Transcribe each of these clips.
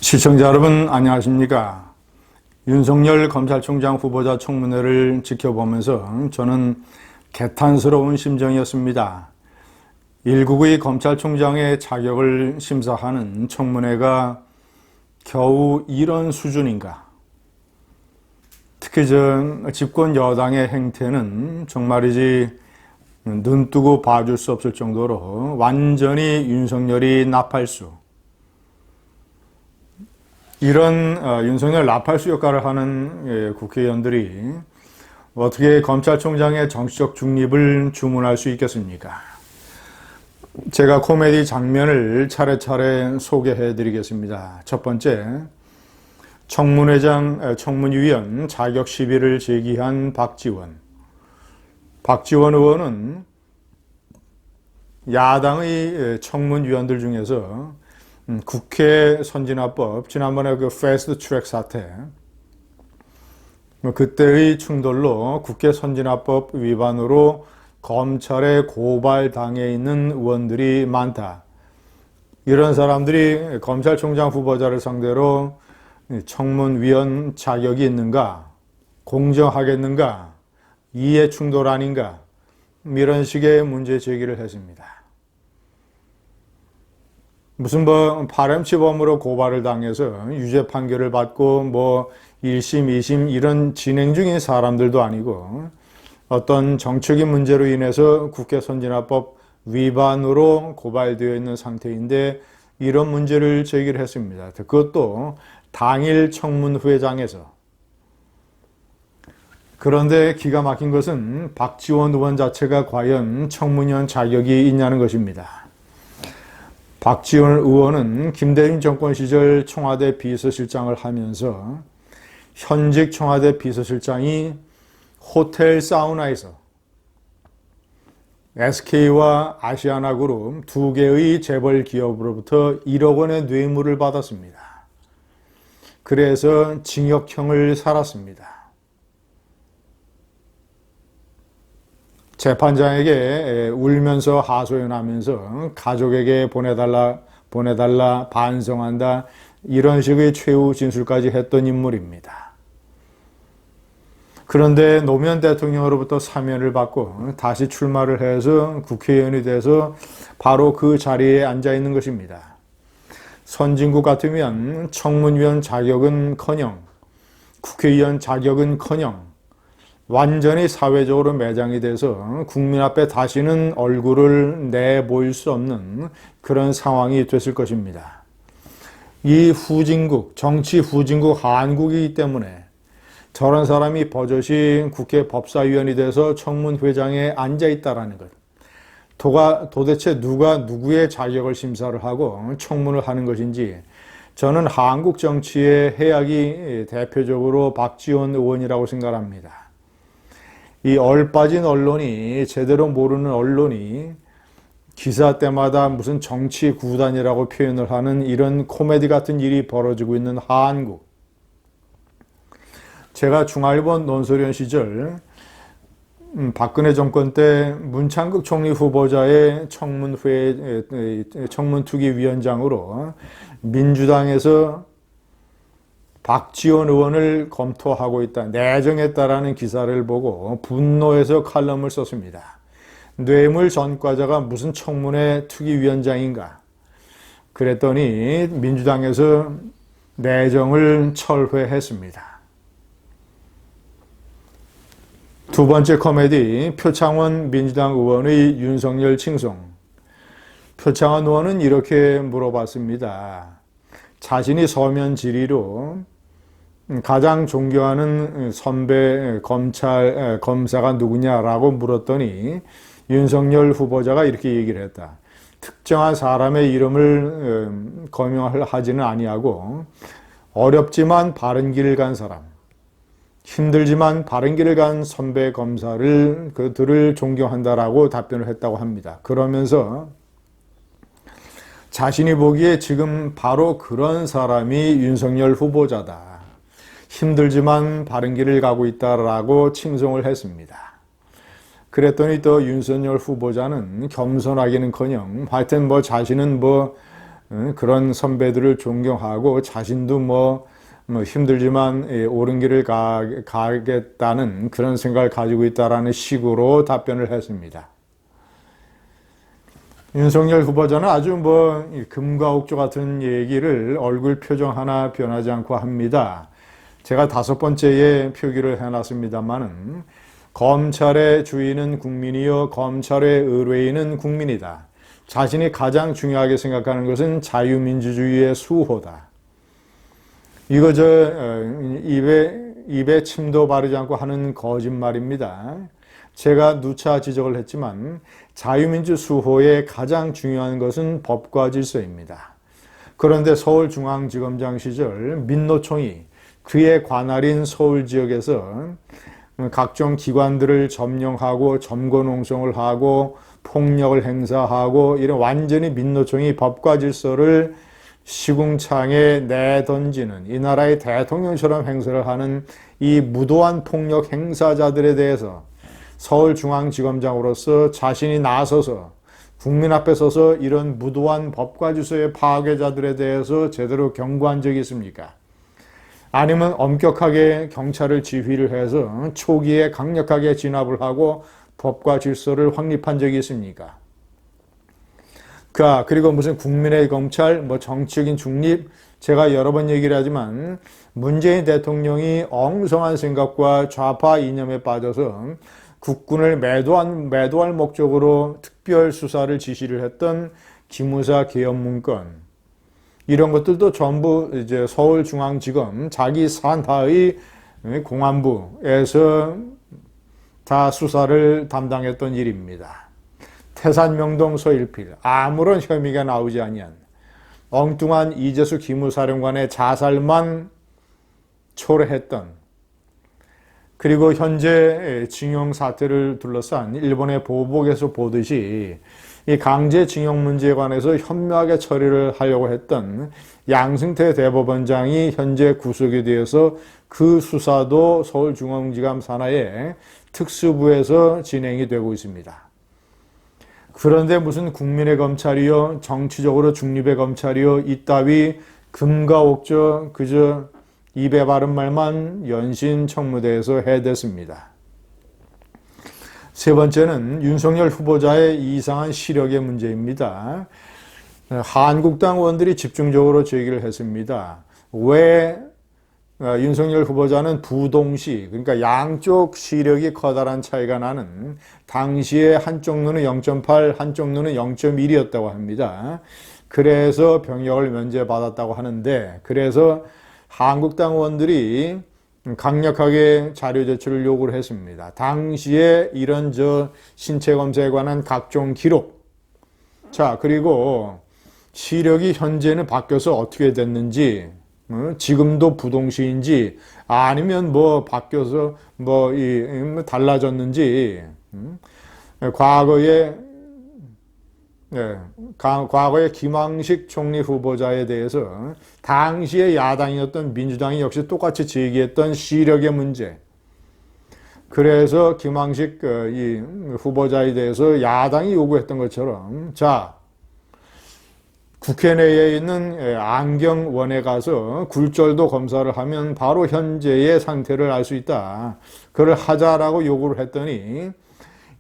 시청자 여러분 안녕하십니까? 윤석열 검찰총장 후보자 청문회를 지켜보면서 저는 개탄스러운 심정이었습니다. 199의 검찰총장의 자격을 심사하는 청문회가 겨우 이런 수준인가? 특히 집권 여당의 행태는 정말이지 눈뜨고 봐줄 수 없을 정도로 완전히 윤석열이 나팔수, 이런 윤석열 나팔수 역할을 하는 국회의원들이 어떻게 검찰총장의 정치적 중립을 주문할 수 있겠습니까? 제가 코미디 장면을 차례차례 소개해 드리겠습니다. 첫 번째, 청문위원 자격 시비를 제기한 박지원 의원은 야당의 청문위원들 중에서 국회 선진화법, 지난번에 그 패스트 트랙 사태, 그때의 충돌로 국회 선진화법 위반으로 검찰에 고발당해 있는 의원들이 많다. 이런 사람들이 검찰총장 후보자를 상대로 청문위원 자격이 있는가, 공정하겠는가, 이해 충돌 아닌가, 이런 식의 문제 제기를 했습니다. 무슨 파렴치범으로 고발을 당해서 유죄 판결을 받고 1심, 2심 이런 진행 중인 사람들도 아니고 어떤 정책의 문제로 인해서 국회 선진화법 위반으로 고발되어 있는 상태인데 이런 문제를 제기를 했습니다. 그것도 당일 청문회장에서. 그런데 기가 막힌 것은 박지원 의원 자체가 과연 청문위원 자격이 있냐는 것입니다. 박지원 의원은 김대중 정권 시절 청와대 비서실장을 하면서 현직 청와대 비서실장이 호텔 사우나에서 SK와 아시아나그룹 두 개의 재벌 기업으로부터 1억 원의 뇌물을 받았습니다. 그래서 징역형을 살았습니다. 재판장에게 울면서 하소연하면서 가족에게 보내달라 반성한다, 이런 식의 최후 진술까지 했던 인물입니다. 그런데 노무현 대통령으로부터 사면을 받고 다시 출마를 해서 국회의원이 돼서 바로 그 자리에 앉아 있는 것입니다. 선진국 같으면 청문위원 자격은커녕 국회의원 자격은커녕 완전히 사회적으로 매장이 돼서 국민 앞에 다시는 얼굴을 내보일 수 없는 그런 상황이 됐을 것입니다. 이 후진국, 정치 후진국 한국이기 때문에 저런 사람이 버젓이 국회 법사위원이 돼서 청문회장에 앉아있다라는 것. 도대체 누가 누구의 자격을 심사를 하고 청문을 하는 것인지, 저는 한국 정치의 해악이 대표적으로 박지원 의원이라고 생각합니다. 이 얼빠진 언론이, 제대로 모르는 언론이 기사 때마다 무슨 정치 구단이라고 표현을 하는 이런 코미디 같은 일이 벌어지고 있는 한국. 제가 중앙일보 논설위원 시절 박근혜 정권 때 문창극 총리 후보자의 청문투기위원장으로 민주당에서 박지원 의원을 검토하고 있다, 내정했다라는 기사를 보고 분노해서 칼럼을 썼습니다. 뇌물 전과자가 무슨 청문회 투기위원장인가? 그랬더니 민주당에서 내정을 철회했습니다. 두 번째 코미디, 표창원 민주당 의원의 윤석열 칭송. 표창원 의원은 이렇게 물어봤습니다. 자신이 서면 질의로 가장 존경하는 선배 검사가 누구냐라고 물었더니 윤석열 후보자가 이렇게 얘기를 했다. 특정한 사람의 이름을 거명하지는 아니하고 어렵지만 바른 길을 간 사람, 힘들지만 바른 길을 간 선배 검사를 그들을 존경한다라고 답변을 했다고 합니다. 그러면서 자신이 보기에 지금 바로 그런 사람이 윤석열 후보자다. 힘들지만 바른 길을 가고 있다라고 칭송을 했습니다. 그랬더니 또 윤석열 후보자는 겸손하기는커녕 하여튼 자신은 그런 선배들을 존경하고 자신도 뭐 힘들지만 옳은 길을 가겠다는 그런 생각을 가지고 있다라는 식으로 답변을 했습니다. 윤석열 후보자는 아주 금과 옥조 같은 얘기를 얼굴 표정 하나 변하지 않고 합니다. 제가 5번째에 표기를 해놨습니다만은 검찰의 주인은 국민이요 검찰의 의뢰인은 국민이다. 자신이 가장 중요하게 생각하는 것은 자유민주주의의 수호다. 이거 입에 침도 바르지 않고 하는 거짓말입니다. 제가 누차 지적을 했지만 자유민주 수호의 가장 중요한 것은 법과 질서입니다. 그런데 서울중앙지검장 시절 민노총이 그의 관할인 서울 지역에서 각종 기관들을 점령하고 점거농성을 하고 폭력을 행사하고 이런 완전히 민노총이 법과 질서를 시궁창에 내던지는 이 나라의 대통령처럼 행세를 하는 이 무도한 폭력 행사자들에 대해서 서울중앙지검장으로서 자신이 나서서 국민 앞에 서서 이런 무도한 법과 질서의 파괴자들에 대해서 제대로 경고한 적이 있습니까? 아니면 엄격하게 경찰을 지휘를 해서 초기에 강력하게 진압을 하고 법과 질서를 확립한 적이 있습니까? 그리고 무슨 국민의 검찰, 정치적인 중립, 제가 여러 번 얘기를 하지만 문재인 대통령이 엉성한 생각과 좌파 이념에 빠져서 국군을 매도할 목적으로 특별 수사를 지시를 했던 기무사 개헌 문건, 이런 것들도 전부 이제 서울중앙지검 자기 산하의 공안부에서 다 수사를 담당했던 일입니다. 태산명동 서일필, 아무런 혐의가 나오지 아니한 엉뚱한 이재수 기무사령관의 자살만 초래했던, 그리고 현재 징용 사태를 둘러싼 일본의 보복에서 보듯이 이 강제징용 문제에 관해서 현명하게 처리를 하려고 했던 양승태 대법원장이 현재 구속이 되어서 그 수사도 서울중앙지검 산하의 특수부에서 진행이 되고 있습니다. 그런데 무슨 국민의 검찰이요, 정치적으로 중립의 검찰이요, 이따위 금과 옥조 그저 입에 바른 말만 연신 청무대에서 해댔습니다. 세 번째는 윤석열 후보자의 이상한 시력의 문제입니다. 한국당 의원들이 집중적으로 제기를 했습니다. 왜 윤석열 후보자는 부동시, 그러니까 양쪽 시력이 커다란 차이가 나는, 당시에 한쪽 눈은 0.8, 한쪽 눈은 0.1이었다고 합니다. 그래서 병역을 면제받았다고 하는데, 그래서 한국당 의원들이 강력하게 자료 제출을 요구를 했습니다. 당시에 이런 신체 검사에 관한 각종 기록, 그리고 시력이 현재는 바뀌어서 어떻게 됐는지, 지금도 부동시인지 아니면 바뀌어서 달라졌는지, 과거에 김황식 총리 후보자에 대해서 당시에 야당이었던 민주당이 역시 똑같이 제기했던 시력의 문제. 그래서 김황식 이 후보자에 대해서 야당이 요구했던 것처럼, 국회 내에 있는 안경원에 가서 굴절도 검사를 하면 바로 현재의 상태를 알 수 있다. 그걸 하자라고 요구를 했더니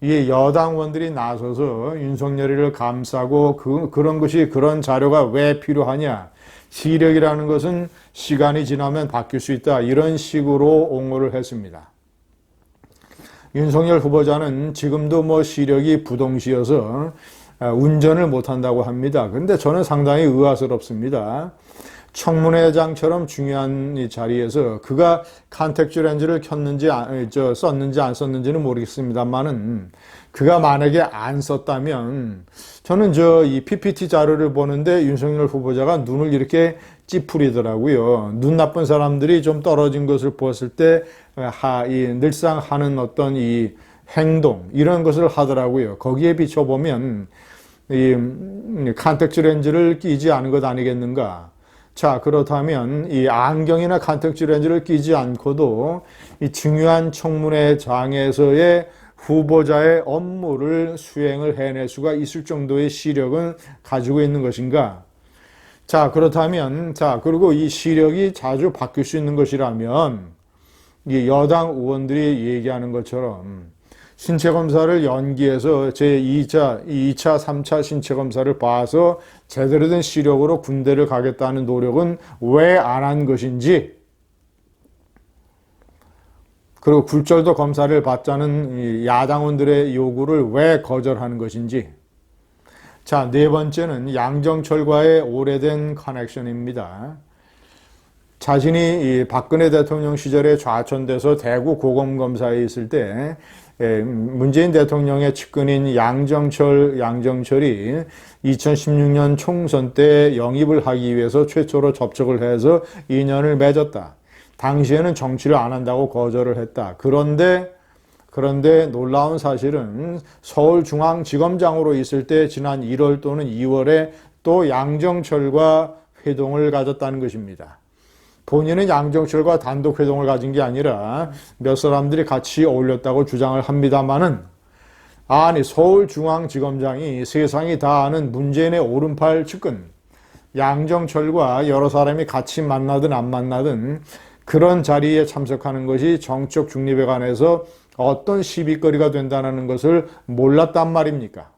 이 여당 의원들이 나서서 윤석열이를 감싸고 그런 자료가 왜 필요하냐. 시력이라는 것은 시간이 지나면 바뀔 수 있다. 이런 식으로 옹호를 했습니다. 윤석열 후보자는 지금도 시력이 부동시여서 운전을 못한다고 합니다. 그런데 저는 상당히 의아스럽습니다. 청문회장처럼 중요한 이 자리에서 그가 컨택트 렌즈를 켰는지 썼는지 안 썼는지는 모르겠습니다만은, 그가 만약에 안 썼다면 저는 이 PPT 자료를 보는데 윤석열 후보자가 눈을 이렇게 찌푸리더라고요. 눈 나쁜 사람들이 좀 떨어진 것을 보았을 때 늘상 하는 어떤 이 행동, 이런 것을 하더라고요. 거기에 비춰보면 이 컨택트 렌즈를 끼지 않은 것 아니겠는가. 그렇다면 이 안경이나 컨택트 렌즈를 끼지 않고도 이 중요한 청문회장에서의 후보자의 업무를 수행을 해낼 수가 있을 정도의 시력은 가지고 있는 것인가? 자, 그렇다면, 자, 그리고 이 시력이 자주 바뀔 수 있는 것이라면, 이 여당 의원들이 얘기하는 것처럼 신체 검사를 연기해서 제2차, 2차, 3차 신체 검사를 봐서 제대로 된 시력으로 군대를 가겠다는 노력은 왜 안 한 것인지, 그리고 굴절도 검사를 받자는 야당원들의 요구를 왜 거절하는 것인지. 자, 네 번째는 양정철과의 오래된 커넥션입니다. 자신이 박근혜 대통령 시절에 좌천돼서 대구 고검검사에 있을 때 문재인 대통령의 측근인 양정철이 2016년 총선 때 영입을 하기 위해서 최초로 접촉을 해서 인연을 맺었다. 당시에는 정치를 안 한다고 거절을 했다. 그런데 놀라운 사실은 서울중앙지검장으로 있을 때 지난 1월 또는 2월에 또 양정철과 회동을 가졌다는 것입니다. 본인은 양정철과 단독 회동을 가진 게 아니라 몇 사람들이 같이 어울렸다고 주장을 합니다마는, 아니, 서울중앙지검장이 세상이 다 아는 문재인의 오른팔 측근 양정철과 여러 사람이 같이 만나든 안 만나든 그런 자리에 참석하는 것이 정치적 중립에 관해서 어떤 시비거리가 된다는 것을 몰랐단 말입니까?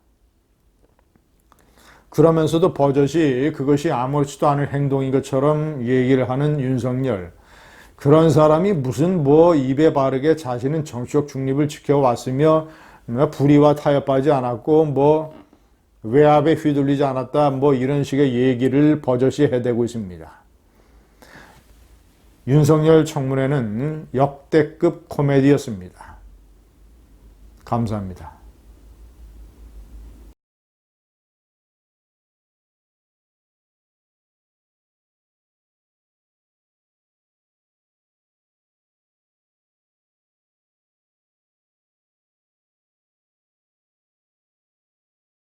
그러면서도 버젓이 그것이 아무렇지도 않은 행동인 것처럼 얘기를 하는 윤석열. 그런 사람이 무슨 입에 바르게 자신은 정치적 중립을 지켜왔으며 불의와 타협하지 않았고 외압에 휘둘리지 않았다 이런 식의 얘기를 버젓이 해대고 있습니다. 윤석열 청문회는 역대급 코미디였습니다. 감사합니다.